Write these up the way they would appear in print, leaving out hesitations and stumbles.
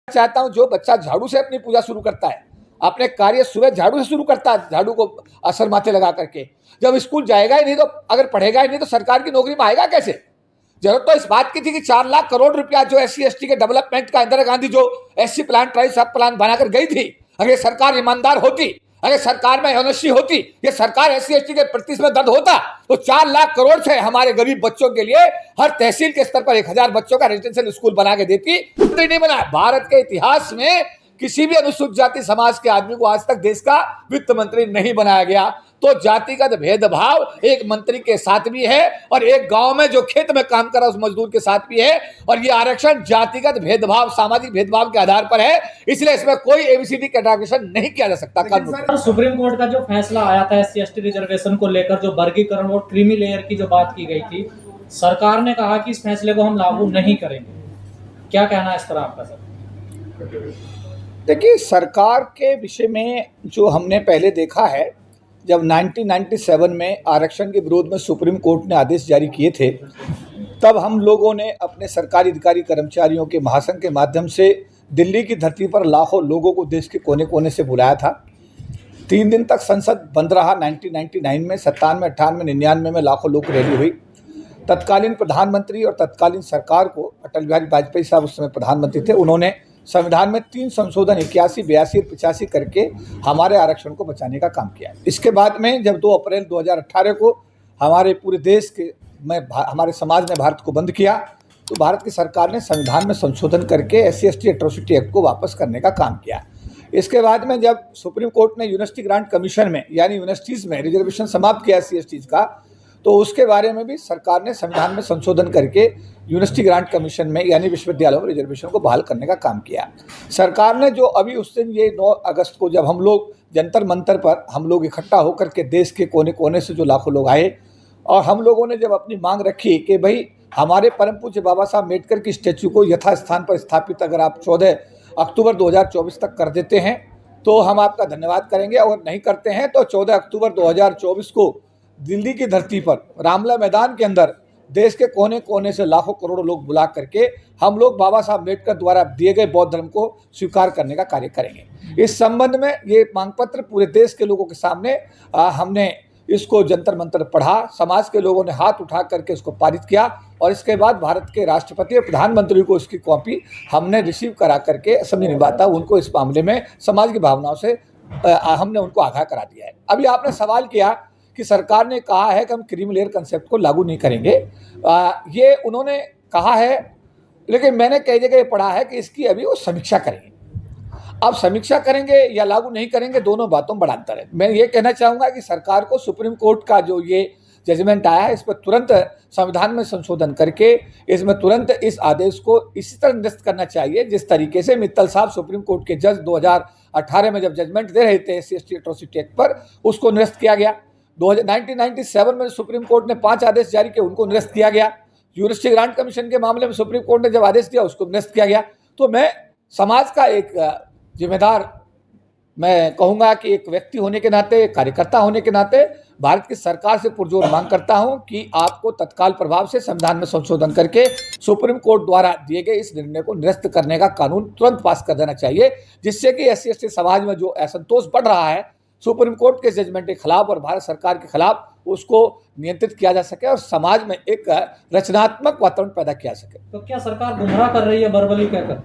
चाहता हूं जो बच्चा झाड़ू से अपनी पूजा शुरू करता है, अपने कार्य सुबह झाड़ू से शुरू करता है, झाड़ू को असर माथे लगा करके, जब स्कूल जाएगा ही नहीं तो, अगर पढ़ेगा ही नहीं तो सरकार की नौकरी में आएगा कैसे? जरूरत तो इस बात की थी कि 4 लाख करोड़ रुपया जो SC ST के डेवलपमेंट का इंदिरा गांधी जो SC प्लान, ट्राइब सब प्लान बनाकर गई थी, अगर सरकार ईमानदार होती, अगर सरकार में ऑनेस्टी होती, ये सरकार SC ST के प्रति में दर्द होता, तो 4 लाख करोड़ से हमारे गरीब बच्चों के लिए हर तहसील के स्तर पर 1000 बच्चों का रेजिडेंशियल स्कूल बना के देती। नहीं बना। भारत के इतिहास में किसी भी अनुसूचित जाति समाज के आदमी को आज तक देश का वित्त मंत्री नहीं बनाया गया। तो जातिगत भेदभाव एक मंत्री के साथ भी है और एक गांव में जो खेत में काम कर रहा है उस मजदूर के साथ भी है, और ये आरक्षण जातिगत भेदभाव, सामाजिक भेदभाव के आधार पर है, इसलिए इसमें कोई ABCD कैटेगराइजेशन नहीं किया जा सकता। कानून सुप्रीम कोर्ट का जो फैसला आया था SC ST रिजर्वेशन को लेकर, जो वर्गीकरण और क्रीमी लेयर की जो बात की गई थी, सरकार ने कहा कि इस फैसले को हम लागू नहीं करेंगे, क्या कहना है इस पर आपका सर? देखिए, सरकार के विषय में जो हमने पहले देखा है, जब 1997 में आरक्षण के विरोध में सुप्रीम कोर्ट ने आदेश जारी किए थे, तब हम लोगों ने अपने सरकारी अधिकारी कर्मचारियों के महासंघ के माध्यम से दिल्ली की धरती पर लाखों लोगों को देश के कोने कोने से बुलाया था। 3 दिन तक संसद बंद रहा। 1999 में, 97, 98, 99 में लाखों लोग रैली हुई। तत्कालीन प्रधानमंत्री और तत्कालीन सरकार को, अटल बिहारी वाजपेयी साहब उस समय प्रधानमंत्री थे, उन्होंने संविधान में 3 संशोधन 81, 82 और 85 करके हमारे आरक्षण को बचाने का काम किया। इसके बाद में जब 2 अप्रैल 2018 को हमारे पूरे देश के हमारे समाज ने भारत को बंद किया, तो भारत की सरकार ने संविधान में संशोधन करके SC ST एट्रोसिटी एक्ट को वापस करने का काम किया। इसके बाद में जब सुप्रीम कोर्ट ने यूनिवर्सिटी ग्रांट कमीशन में, यानी यूनिवर्सिटीज़ में रिजर्वेशन समाप्त किया SC ST का, तो उसके बारे में भी सरकार ने संविधान में संशोधन करके यूनिवर्सिटी ग्रांट कमीशन में, यानी विश्वविद्यालयों में रिजर्वेशन को बहाल करने का काम किया। सरकार ने जो अभी उस दिन, ये 9 अगस्त को जब हम लोग जंतर मंतर पर हम लोग इकट्ठा होकर के देश के कोने कोने से जो लाखों लोग आए, और हम लोगों ने जब अपनी मांग रखी कि भाई हमारे परम पूज्य बाबा साहब अम्बेडकर की स्टैच्यू को यथास्थान पर स्थापित अगर आप 14 अक्टूबर 2024 तक कर देते हैं तो हम आपका धन्यवाद करेंगे, और नहीं करते हैं तो 14 अक्टूबर 2024 को दिल्ली की धरती पर रामलीला मैदान के अंदर देश के कोने कोने से लाखों करोड़ों लोग बुला करके हम लोग बाबा साहब अम्बेडकर द्वारा दिए गए बौद्ध धर्म को स्वीकार करने का कार्य करेंगे। इस संबंध में ये मांग पत्र पूरे देश के लोगों के सामने हमने इसको जंतर मंतर पढ़ा, समाज के लोगों ने हाथ उठा करके इसको पारित किया, और इसके बाद भारत के राष्ट्रपति और प्रधानमंत्री को इसकी कॉपी हमने रिसीव करा करके असेंबली में बांटा। उनको इस मामले में समाज की भावनाओं से हमने उनको आगाह करा दिया है। अभी आपने सवाल किया कि सरकार ने कहा है कि हम क्रीमी लेयर कंसेप्ट को लागू नहीं करेंगे, ये उन्होंने कहा है, लेकिन मैंने कई जगह पढ़ा है कि इसकी अभी वो समीक्षा करेंगे। अब समीक्षा करेंगे या लागू नहीं करेंगे, दोनों बातों में बड़ा अंतर है। मैं ये कहना चाहूँगा कि सरकार को सुप्रीम कोर्ट का जो ये जजमेंट आया है, इस पर तुरंत संविधान में संशोधन करके इसमें तुरंत इस आदेश को इसी तरह निरस्त करना चाहिए जिस तरीके से मित्तल साहब सुप्रीम कोर्ट के जज 2018 में जब जजमेंट दे रहे थे SC ST एट्रोसिटी एक्ट पर, उसको निरस्त किया गया। 1997 में सुप्रीम कोर्ट ने 5 आदेश जारी किए, उनको निरस्त किया गया। यूनिवर्सिटी ग्रांट कमीशन के मामले में सुप्रीम कोर्ट ने जब आदेश दिया, उसको निरस्त किया गया। तो मैं समाज का एक जिम्मेदार, मैं कहूँगा कि एक व्यक्ति होने के नाते, एक कार्यकर्ता होने के नाते भारत की सरकार से पुरजोर मांग करता हूं कि आपको तत्काल प्रभाव से संविधान में संशोधन करके सुप्रीम कोर्ट द्वारा दिए गए इस निर्णय को निरस्त करने का कानून तुरंत पास कर देना चाहिए, जिससे कि SC ST समाज में जो असंतोष बढ़ रहा है सुप्रीम कोर्ट के जजमेंट के खिलाफ और भारत सरकार के खिलाफ, उसको नियंत्रित किया जा सके और समाज में एक रचनात्मक वातावरण पैदा किया सके। तो क्या सरकार गुमराह कर रही है बर्बली कहकर?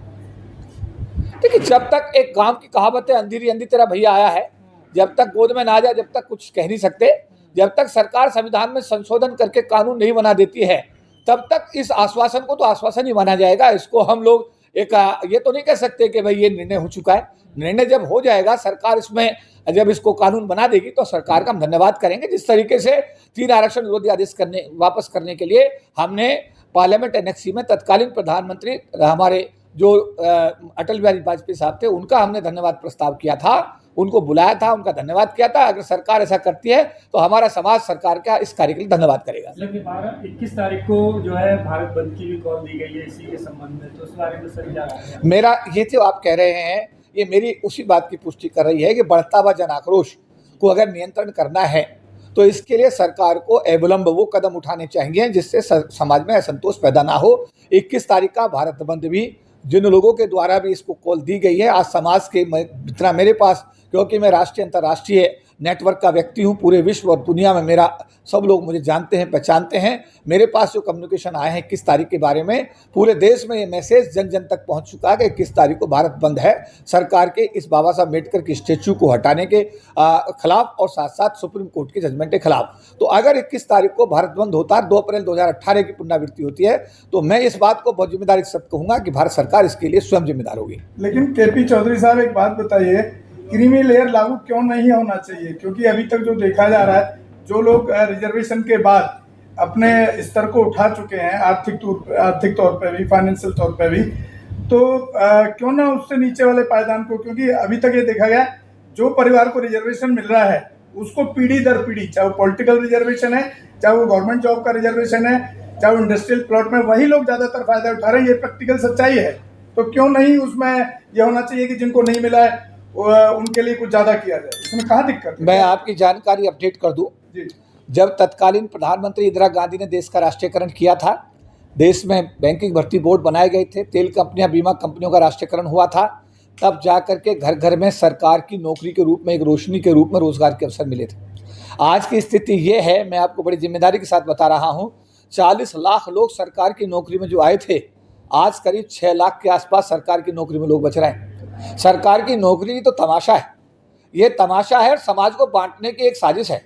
देखिए, जब तक एक गांव की कहावत है, अंधेरी अंधी तेरा भैया आया है, जब तक गोद में ना जाए जब तक कुछ कह नहीं सकते। जब तक सरकार संविधान में संशोधन करके कानून नहीं बना देती है, तब तक इस आश्वासन को तो आश्वासन ही माना जाएगा। इसको हम लोग एक ये तो नहीं कह सकते कि भाई ये निर्णय हो चुका है। निर्णय जब हो जाएगा, सरकार इसमें जब इसको कानून बना देगी, तो सरकार का हम धन्यवाद करेंगे। जिस तरीके से 3 आरक्षण विरोधी आदेश वापस करने के लिए हमने पार्लियामेंट एनेक्सी में तत्कालीन प्रधानमंत्री हमारे जो अटल बिहारी वाजपेयी साहब थे, उनका हमने धन्यवाद प्रस्ताव किया था, उनको बुलाया था, उनका धन्यवाद किया था। अगर सरकार ऐसा करती है तो हमारा समाज सरकार का इस कार्य के लिए धन्यवाद करेगा। लेकिन 21 तारीख को जो है भारत बंद की भी कॉल दी गई है इसी के संबंध में, तो उस बारे में सर क्या है? मेरा ये जो आप कह रहे हैं, ये मेरी उसी बात की पुष्टि कर रही है कि बढ़ता हुआ जन आक्रोश को अगर नियंत्रण करना है तो इसके लिए सरकार को अविलंब वो कदम उठाने चाहिए जिससे समाज में असंतोष पैदा ना हो। 21 तारीख का भारत बंद भी जिन लोगों के द्वारा भी इसको कॉल दी गई है, आज समाज के जितना मेरे पास, क्योंकि मैं राष्ट्रीय अंतर्राष्ट्रीय नेटवर्क का व्यक्ति हूँ, पूरे विश्व और दुनिया में मेरा सब लोग मुझे जानते हैं, पहचानते हैं। मेरे पास जो कम्युनिकेशन आए हैं 21 तारीख के बारे में, पूरे देश में ये मैसेज जन जन तक पहुंच चुका है कि 21 तारीख को भारत बंद है, सरकार के इस बाबा साहब अम्बेडकर की स्टेचू को हटाने के खिलाफ और साथ साथ सुप्रीम कोर्ट के जजमेंट के खिलाफ। तो अगर 21 तारीख को भारत बंद होता है, 2 अप्रैल 2018 की पुनरावृत्ति होती है, तो मैं इस बात को बहुत जिम्मेदारी से कहूँगा कि भारत सरकार इसके लिए स्वयं जिम्मेदार होगी। लेकिन केपी चौधरी साहब, एक बात बताइए, क्रीमी लेयर लागू क्यों नहीं होना चाहिए? क्योंकि अभी तक जो देखा जा रहा है, जो लोग रिजर्वेशन के बाद अपने स्तर को उठा चुके हैं आर्थिक तौर पे भी, फाइनेंशियल तौर पे भी, तो क्यों ना उससे नीचे वाले पायदान को, क्योंकि अभी तक ये देखा गया जो परिवार को रिजर्वेशन मिल रहा है उसको पीढ़ी दर पीढ़ी, चाहे वो पॉलिटिकल रिजर्वेशन है, चाहे वो गवर्नमेंट जॉब का रिजर्वेशन है, चाहे वो इंडस्ट्रियल प्लॉट में, वही लोग ज्यादातर फायदा उठा रहे हैं। ये प्रैक्टिकल सच्चाई है। तो क्यों नहीं उसमें ये होना चाहिए कि जिनको नहीं मिला है उनके लिए कुछ ज्यादा किया जाए? इसमें कहाँ दिक्कत है? मैं आपकी जानकारी अपडेट कर दूं, जब तत्कालीन प्रधानमंत्री इंदिरा गांधी ने देश का राष्ट्रीयकरण किया था, देश में बैंकिंग भर्ती बोर्ड बनाए गए थे, तेल कंपनियां, बीमा कंपनियों का राष्ट्रीयकरण हुआ था, तब जाकर के घर घर में सरकार की नौकरी के रूप में, एक रोशनी के रूप में रोजगार के अवसर मिले थे। आज की स्थिति ये है, मैं आपको बड़ी जिम्मेदारी के साथ बता रहा हूँ, 40 लाख लोग सरकार की नौकरी में जो आए थे, आज करीब 6 लाख के आसपास सरकार की नौकरी में लोग बच रहे हैं। सरकार की नौकरी तो तमाशा है, ये तमाशा है, समाज को बांटने की एक साजिश है।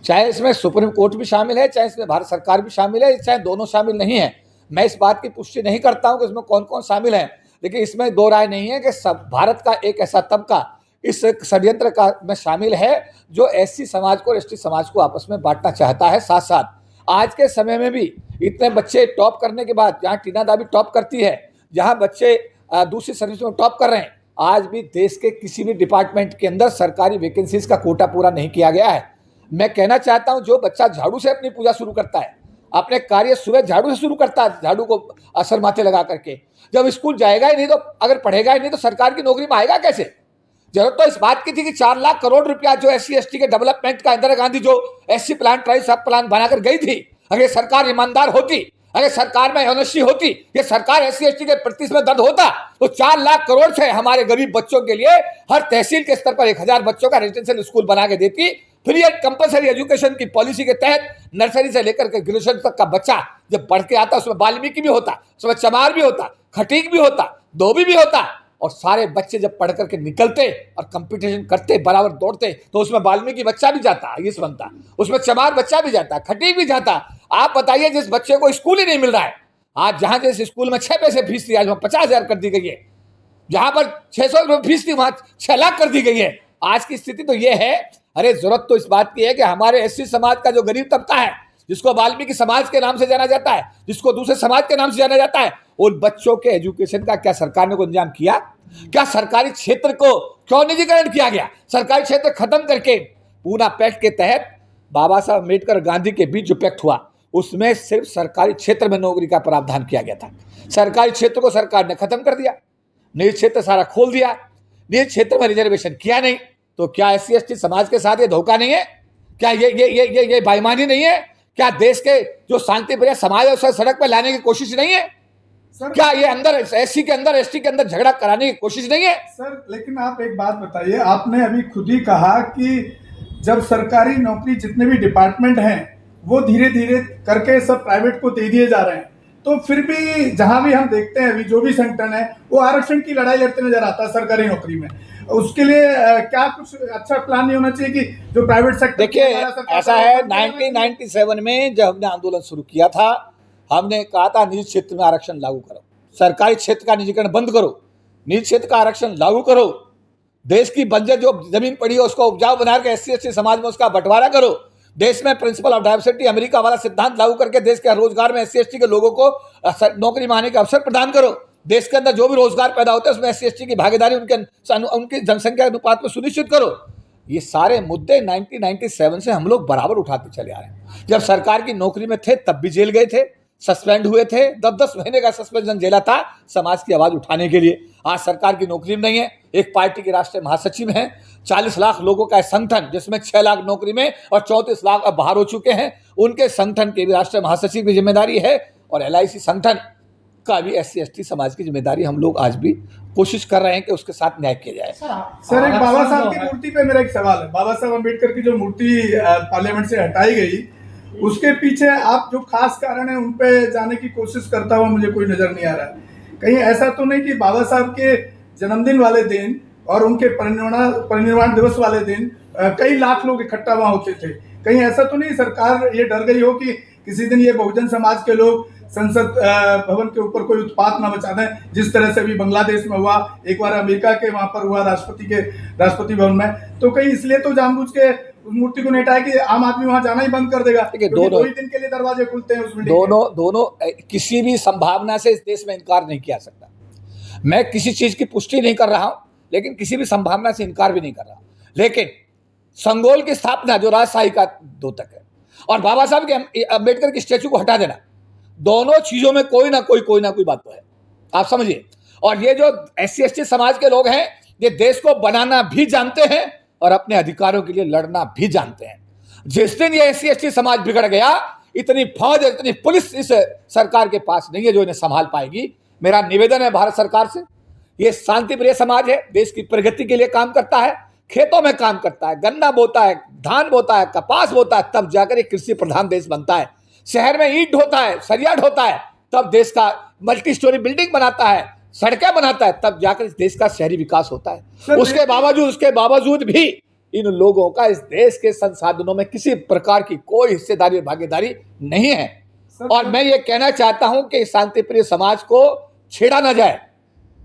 चाहे इसमें सुप्रीम कोर्ट भी शामिल है, चाहे इसमें भारत सरकार भी शामिल है, चाहे दोनों शामिल नहीं है। मैं इस बात की पुष्टि नहीं करता हूं कि इसमें कौन कौन शामिल है, लेकिन इसमें दो राय नहीं है कि सब भारत का एक ऐसा तबका इस षड्यंत्र का में शामिल है जो एससी समाज को और एसटी समाज को आपस में बांटना चाहता है। साथ साथ आज के समय में भी इतने बच्चे टॉप करने के बाद, जहाँ टीना दाबी टॉप करती है, जहाँ बच्चे दूसरी सर्विस में टॉप कर रहे हैं, आज भी देश के किसी भी डिपार्टमेंट के अंदर सरकारी वैकेंसीज का कोटा पूरा नहीं किया गया है। मैं कहना चाहता हूं, जो बच्चा झाड़ू से अपनी पूजा शुरू करता है, अपने कार्य सुबह झाड़ू से शुरू करता है, झाड़ू को असर माथे लगा करके, जब स्कूल जाएगा ही नहीं, तो अगर पढ़ेगा ही नहीं, तो सरकार की नौकरी में आएगा कैसे? जरूरत तो इस बात की थी कि 4 लाख करोड़ रुपया जो SC ST के डेवलपमेंट का इंदिरा गांधी जो SC प्लान, ट्राई सब प्लान बनाकर गई थी, अगर सरकार ईमानदार होती, अगर सरकार में ऑनेस्टी होती, ये सरकार SC ST के प्रति में दर्द होता, तो 4 लाख करोड़ से हमारे गरीब बच्चों के लिए हर तहसील के स्तर पर 1000 बच्चों का रेजिडेंशियल स्कूल बना के देती। फ्री एंड कंपलसरी एजुकेशन की पॉलिसी के तहत नर्सरी से लेकर के ग्रेजुएशन तक का बच्चा जब पढ़ के आता, उसमें वाल्मीकि भी होता, उसमें चमार भी होता, खटीक भी होता, धोबी भी होता, और सारे बच्चे जब पढ़ करके निकलते और कंपटीशन करते, बराबर दौड़ते, तो उसमें वाल्मीकि बच्चा भी जाता, ये बनता, उसमें चमार बच्चा भी जाता, खटीक भी जाता। आप बताइए, जिस बच्चे को स्कूल ही नहीं मिल रहा है, आज जहां जिस स्कूल में 6 पैसे फीस थी, आज वहां 50,000 कर दी गई है, जहां पर 600 रुपये फीस थी वहां 6 लाख कर दी गई है। आज की स्थिति तो ये है। अरे जरूरत तो इस बात की है कि हमारे SC समाज का जो गरीब तबका है, जिसको वाल्मीकि समाज के नाम से जाना जाता है, जिसको दूसरे समाज के नाम से जाना जाता है, उन बच्चों के एजुकेशन का क्या सरकार ने कोई इंतजाम किया? क्या सरकारी क्षेत्र को क्यों निजीकरण किया गया? सरकारी क्षेत्र खत्म करके पूना पैक्ट के तहत बाबा साहब अम्बेडकर गांधी के बीच जो पैक्ट हुआ, उसमें सिर्फ सरकारी क्षेत्र में नौकरी का प्रावधान किया गया था। सरकारी क्षेत्र को सरकार ने खत्म कर दिया, निजी क्षेत्र सारा खोल दिया, निजी क्षेत्र में रिजर्वेशन किया नहीं। तो क्या SC ST समाज के साथ ये धोखा नहीं है? क्या ये बेईमानी नहीं है? क्या देश के जो शांति प्रिय समाज है उसे सड़क पर लाने की कोशिश नहीं है? क्या ये अंदर SC के अंदर ST के अंदर झगड़ा कराने की कोशिश नहीं है? सर, लेकिन आप एक बात बताइए, आपने अभी खुद ही कहा कि जब सरकारी नौकरी जितने भी डिपार्टमेंट हैं वो धीरे धीरे करके सब प्राइवेट को दे दिए जा रहे हैं, तो फिर भी जहां भी हम देखते हैं अभी जो भी संगठन है वो आरक्षण की लड़ाई लड़ते नजर आता है सरकारी नौकरी में। उसके लिए क्या कुछ अच्छा प्लान नहीं होना चाहिए कि जो प्राइवेट सेक्टर? देखिए, ऐसा है, 1997 में जब हमने आंदोलन शुरू किया था, हमने कहा था निजी क्षेत्र में आरक्षण लागू करो, सरकारी क्षेत्र का निजीकरण बंद करो, निजी क्षेत्र का आरक्षण लागू करो, देश की बंजर जो जमीन पड़ी है उसको उपजाऊ बना के SC ST समाज में उसका बंटवारा करो, देश में प्रिंसिपल ऑफ डाइवर्सिटी अमेरिका वाला सिद्धांत लागू करके देश के रोजगार में SC ST के लोगों को नौकरी में आने का अवसर प्रदान करो, देश के अंदर जो भी रोजगार पैदा होता है उसमें SC ST की भागीदारी उनकी जनसंख्या अनुपात में सुनिश्चित करो। ये सारे मुद्दे 1997 से हम लोग बराबर उठाते चले आ रहे हैं। जब सरकार की नौकरी में थे तब भी जेल गए थे, सस्पेंड हुए थे, 10-10 महीने का सस्पेंशन झेला था समाज की आवाज उठाने के लिए। आज सरकार की नौकरी में नहीं है, एक पार्टी के राष्ट्रीय महासचिव हैं, 40 लाख लोगों का संगठन जिसमें 6 लाख नौकरी में और 34 लाख अब बाहर हो चुके हैं, उनके संगठन के भी राष्ट्रीय महासचिव की जिम्मेदारी है, और LIC संगठन का भी SC/ST समाज की जिम्मेदारी हम लोग आज भी कोशिश कर रहे हैं कि उसके साथ न्याय किया जाए। सर, एक बाबा आरक्षण साहब जो की है- मूर्ति पे मेरा एक सवाल है। बाबा साहब अम्बेडकर की जो मूर्ति पार्लियामेंट से हटाई गई, उसके पीछे आप जो खास कारण है उन पे जाने की कोशिश करता हुआ मुझे कोई नजर नहीं आ रहा है। कहीं ऐसा तो नहीं कि बाबा साहब के जन्मदिन वाले दिन और उनके परिनिर्वाण दिवस वाले दिन कई लाख लोग इकट्ठा वहां होते थे? कहीं ऐसा तो नहीं सरकार ये डर गई हो कि किसी दिन ये बहुजन समाज के लोग संसद भवन के ऊपर कोई उत्पात ना मचा दें, जिस तरह से अभी बांग्लादेश में हुआ, एक बार अमेरिका के वहां पर हुआ राष्ट्रपति भवन में? तो कहीं इसलिए तो जानबूझ के उस मूर्ति को नहीं हटाया कि आम आदमी वहां जाना ही बंद कर देगा? देखिए, क्योंकि दोनों- 2 ही दिन के लिए दरवाजे खुलते हैं उस बिल्डिंग के। दोनों किसी भी संभावना से इस देश में इनकार नहीं किया सकता। मैं किसी चीज की पुष्टि नहीं कर रहा हूं, लेकिन किसी भी संभावना से इनकार भी नहीं कर रहा। लेकिन संगोल की स्थापना जो राजशाही का द्योतक है और बाबा साहब के अम्बेडकर की स्टैचू को हटा देना, दोनों चीजों में कोई ना कोई बात तो है, आप समझिए। और ये जो SC/ST समाज के लोग हैं, ये देश को बनाना भी जानते हैं और अपने अधिकारों के लिए लड़ना भी जानते हैं। जिस दिन ये SC/ST समाज बिगड़ गया, इतनी फौज, इतनी पुलिस इस सरकार के पास नहीं है जो इन्हें संभाल पाएगी। मेरा निवेदन है भारत सरकार से, ये शांति प्रिय समाज है, देश की प्रगति के लिए काम करता है, खेतों में काम करता है, गन्ना बोता है, धान बोता है, कपास बोता है, तब जाकर एक कृषि प्रधान देश बनता है। शहर में ईंट ढोता है, सरिया ढोता है, तब देश का मल्टी स्टोरी बिल्डिंग बनाता है, सड़कें बनाता है, तब जाकर इस देश का शहरी विकास होता है। उसके बावजूद भी इन लोगों का इस देश के संसाधनों में किसी प्रकार की कोई हिस्सेदारी और भागीदारी नहीं है। और मैं ये कहना चाहता हूं कि शांति प्रिय समाज को छेड़ा ना जाए,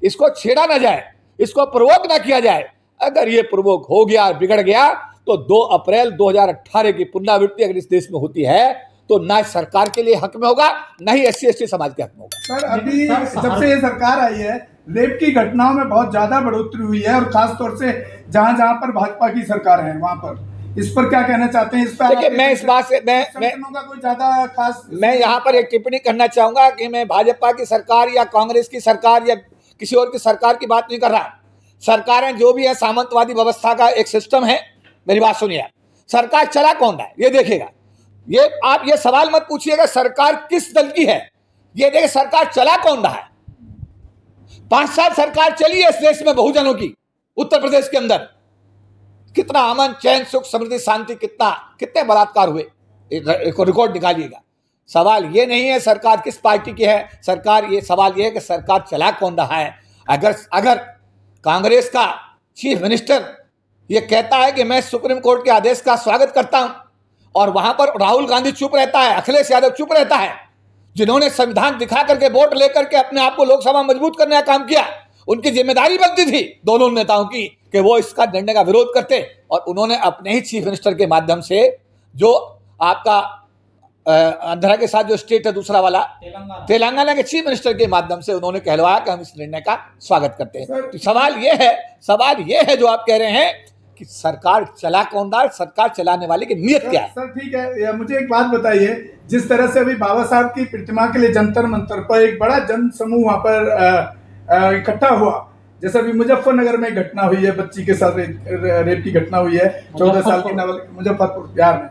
इसको छेड़ा ना जाए, इसको प्रवोक ना किया जाए। अगर ये प्रवोक हो गया और बिगड़ गया तो 2 अप्रैल 2018 की पुनरावृत्ति अगर इस देश में होती है तो ना सरकार के लिए हक में होगा, ना ही SC/ST समाज के हक में होगा। सर, अभी जब से ये सरकार आई है, रेप की घटनाओं में बहुत ज्यादा बढ़ोतरी हुई है और खासतौर से जहां जहां पर भाजपा की सरकार है वहां पर। इस पर क्या कहना चाहते हैं? इस पर देखिए, मैं इस बात से संगठनों का कोई ज्यादा खास मैं यहाँ पर एक टिप्पणी करना चाहूंगा कि मैं भाजपा की सरकार या कांग्रेस की सरकार या किसी और की सरकार की बात नहीं कर रहा। सरकारें जो भी है, सामंतवादी व्यवस्था का एक सिस्टम है। मेरी बात सुनिए, सरकार चला कौन रहा है ये देखिएगा। ये आप ये सवाल मत पूछिएगा सरकार किस दल की है, ये देखिए सरकार चला कौन रहा है। 5 साल सरकार चली है इस देश में बहुजनों की। उत्तर प्रदेश के अंदर कितना अमन, चैन, सुख, समृद्धि, शांति, कितने बलात्कार हुए, एक रिकॉर्ड निकालिएगा। सवाल ये नहीं है सरकार किस पार्टी की है, सवाल ये है कि सरकार चला कौन रहा है। अगर कांग्रेस का चीफ मिनिस्टर ये कहता है कि मैं सुप्रीम कोर्ट के आदेश का स्वागत करता हूं और वहां पर राहुल गांधी चुप रहता है, अखिलेश यादव चुप रहता है, जिन्होंने संविधान दिखा करके वोट लेकर के अपने आप को लोकसभा मजबूत करने का काम किया, उनकी जिम्मेदारी बनती थी दोनों नेताओं की कि वो इसका निर्णय का विरोध करते। और उन्होंने अपने ही चीफ मिनिस्टर के माध्यम से, जो आपका आंध्रा के साथ जो स्टेट है दूसरा वाला तेलंगाना के चीफ मिनिस्टर के माध्यम से उन्होंने कहलवाया कि हम इस निर्णय का स्वागत करते हैं। तो सवाल ये है जो आप कह रहे हैं कि सरकार चला कौन रहा है, सरकार चलाने वाले की नीयत क्या है। सर ठीक है, मुझे एक बात बताइए, जिस तरह से अभी बाबा साहब की प्रतिमा के लिए जंतर मंतर पर एक बड़ा जन समूह वहां पर इकट्ठा हुआ, जैसे अभी मुजफ्फरनगर में घटना हुई है, बच्ची के साथ रेप की घटना हुई है, 14 साल की मुजफ्फरपुर बिहार में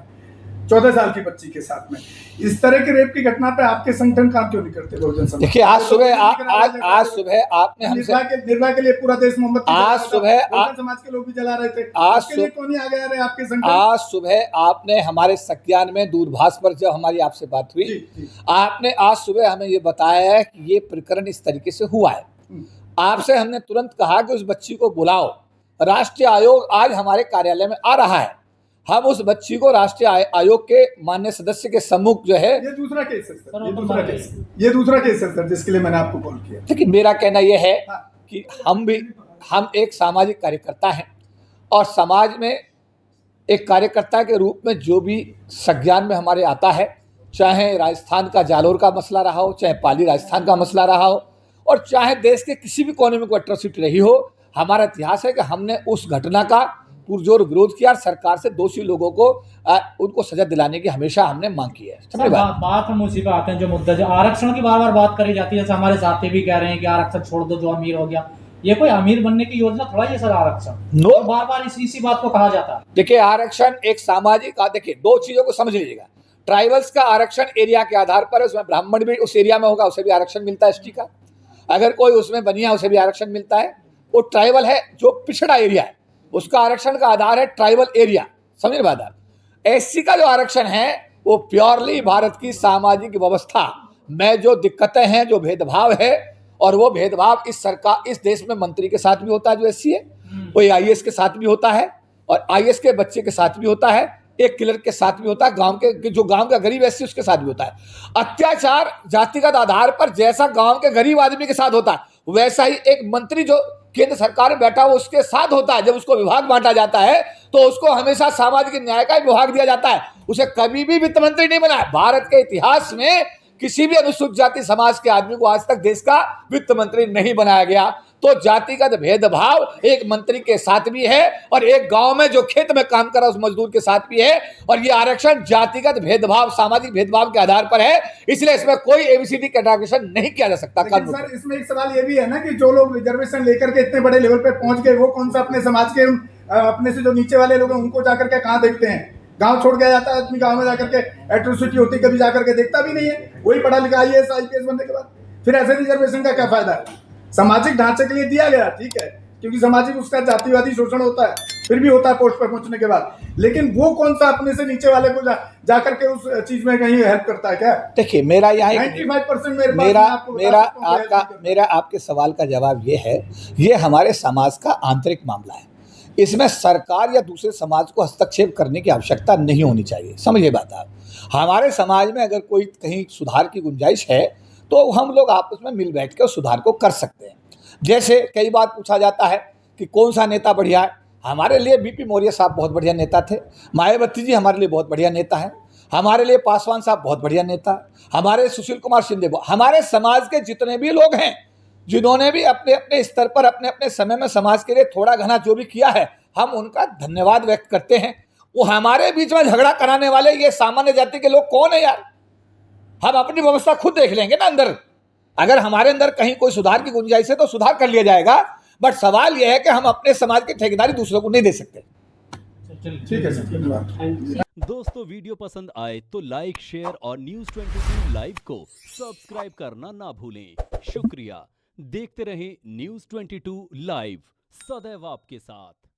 14 साल की बच्ची के साथ में। इस तरह की रेप की घटना पे आपके संगठन काम क्यों नहीं करते बहुजन समाज? देखिए, आज सुबह आपने हमसे निर्भया के लिए पूरा देश मोमबत्ती, आज सुबह समाज के लोग भी जला रहे थे, आज उसके लिए कौन ही आगे आ रहे आपके संगठन? आज सुबह आपने हमारे संज्ञान में दूरभाष पर जब हमारी आपसे बात हुई, आपने आज सुबह हमें ये बताया है कि ये प्रकरण इस तरीके से हुआ है। आपसे हमने तुरंत कहा कि उस बच्ची को बुलाओ, राष्ट्रीय आयोग आज हमारे कार्यालय में आ रहा है, हम उस बच्ची को राष्ट्रीय आयोग के माननीय सदस्य के सम्मुख जो है, ये दूसरा केस है सर, ये दूसरा केस है सर जिसके लिए मैंने आपको कॉल किया। लेकिन मेरा कहना यह है कि हम एक सामाजिक कार्यकर्ता हैं और समाज में एक कार्यकर्ता के रूप में जो भी संज्ञान में हमारे आता है, चाहे राजस्थान का जालोर का मसला रहा हो, चाहे पाली राजस्थान का मसला रहा हो, और चाहे देश के किसी भी कोने में कोई अट्रॉसिटी रही हो, हमारा इतिहास है कि हमने उस घटना का पुरजोर विरोध किया और सरकार से दोषी लोगों को उनको सजा दिलाने की हमेशा हमने मांग की है। बात हम उसी पे आते हैं, जो मुद्दा जो आरक्षण की बार बार बात करी जाती है, जैसे हमारे साथी भी कह रहे हैं कि आरक्षण छोड़ दो जो अमीर हो गया। ये कोई अमीर बनने की योजना थोड़ा ही है सर आरक्षण। नो, बार बार इसी बात को कहा जाता है। देखिए, आरक्षण एक सामाजिक, देखिए 2 चीजों को समझ लीजिएगा। ट्राइबल्स का आरक्षण एरिया के आधार पर है, उसमें ब्राह्मण भी उस एरिया में होगा, उसे भी आरक्षण मिलता है एसटी का। अगर कोई उसमें बनिया, उसे भी आरक्षण मिलता है। वो ट्राइबल है जो पिछड़ा एरिया है, उसका आरक्षण का आधार है ट्राइबल एरिया, समझ बात है। एससी का जो आरक्षण है वो प्योरली भारत की सामाजिक व्यवस्था में जो दिक्कतें हैं, जो भेदभाव है, और वो भेदभाव इस सरकार, इस देश में मंत्री के साथ भी होता है जो एससी है, कोई आईएएस के साथ भी होता है, और आईएएस के बच्चे के साथ भी होता है, एक क्लर्क के साथ भी होता है, गांव के जो गांव का गरीब एससी उसके साथ भी होता है। अत्याचार जातिगत आधार पर जैसा गांव के गरीब आदमी के साथ होता है वैसा ही एक मंत्री जो केंद्र सरकार में बैठा हो उसके साथ होता है। जब उसको विभाग बांटा जाता है तो उसको हमेशा सामाजिक न्याय का विभाग दिया जाता है, उसे कभी भी वित्त मंत्री नहीं बनाया। भारत के इतिहास में किसी भी अनुसूचित जाति समाज के आदमी को आज तक देश का वित्त मंत्री नहीं बनाया गया। तो जातिगत भेदभाव एक मंत्री के साथ भी है और एक गांव में जो खेत में काम कर रहा है उस मजदूर के साथ भी है, और ये आरक्षण जातिगत भेदभाव, सामाजिक भेदभाव के आधार पर है, इसलिए इसमें कोई एबीसीडी कैटेगराइजेशन नहीं किया जा सकता। लेकिन सर इसमें एक सवाल ये भी है ना कि जो लोग रिजर्वेशन लेकर के इतने बड़े लेवल पे पहुंच गए, वो कौन सा अपने समाज के अपने से जो नीचे वाले लोग हैं उनको जाकर के कहाँ देखते हैं? गांव छोड़ के जाता है आदमी, गांव में जाकर के एट्रोसिटी होती कभी जाकर के देखता भी नहीं है। वही पढ़ा लिखा आईएएस आईपीएस बनने के बाद फिर ऐसे रिजर्वेशन का क्या फायदा है? सामाजिक ढांचे के लिए दिया गया, ठीक है, क्योंकि सामाजिक उसका जातिवादी शोषण होता है, फिर भी होता है पोस्ट पर पहुंचने के बाद, लेकिन वो कौन सा अपने से नीचे वाले को जाकर के उस चीज में कहीं हेल्प करता है क्या? देखिए, मेरा यहाँ 95% मेरा आपके सवाल का जवाब ये है, ये हमारे समाज का आंतरिक मामला है, इसमें सरकार या दूसरे समाज को हस्तक्षेप करने की आवश्यकता नहीं होनी चाहिए। समझिए बात आप, हमारे समाज में अगर कोई कहीं सुधार की गुंजाइश है तो हम लोग आपस में मिल बैठ के उस सुधार को कर सकते हैं। जैसे कई बार पूछा जाता है कि कौन सा नेता बढ़िया है, हमारे लिए बीपी मौर्य साहब बहुत बढ़िया नेता थे, मायावती जी हमारे लिए बहुत बढ़िया नेता है, हमारे लिए पासवान साहब बहुत बढ़िया नेता, हमारे सुशील कुमार शिंदे, हमारे समाज के जितने भी लोग हैं जिन्होंने भी अपने अपने स्तर पर अपने अपने समय में समाज के लिए थोड़ा घना जो भी किया है, हम उनका धन्यवाद व्यक्त करते हैं। वो हमारे बीच में झगड़ा कराने वाले ये सामान्य जाति के लोग कौन है यार? हम अपनी व्यवस्था खुद देख लेंगे ना अंदर, अगर हमारे अंदर कहीं कोई सुधार की गुंजाइश है तो सुधार कर लिया जाएगा, बट सवाल यह है कि हम अपने समाज की ठेकेदारी दूसरों को नहीं दे सकते। ठीक है सर, धन्यवाद। दोस्तों, वीडियो पसंद आए तो लाइक, शेयर और News 22 लाइव को सब्सक्राइब करना ना भूलें। शुक्रिया। देखते रहें News 22 लाइव, सदैव आपके साथ।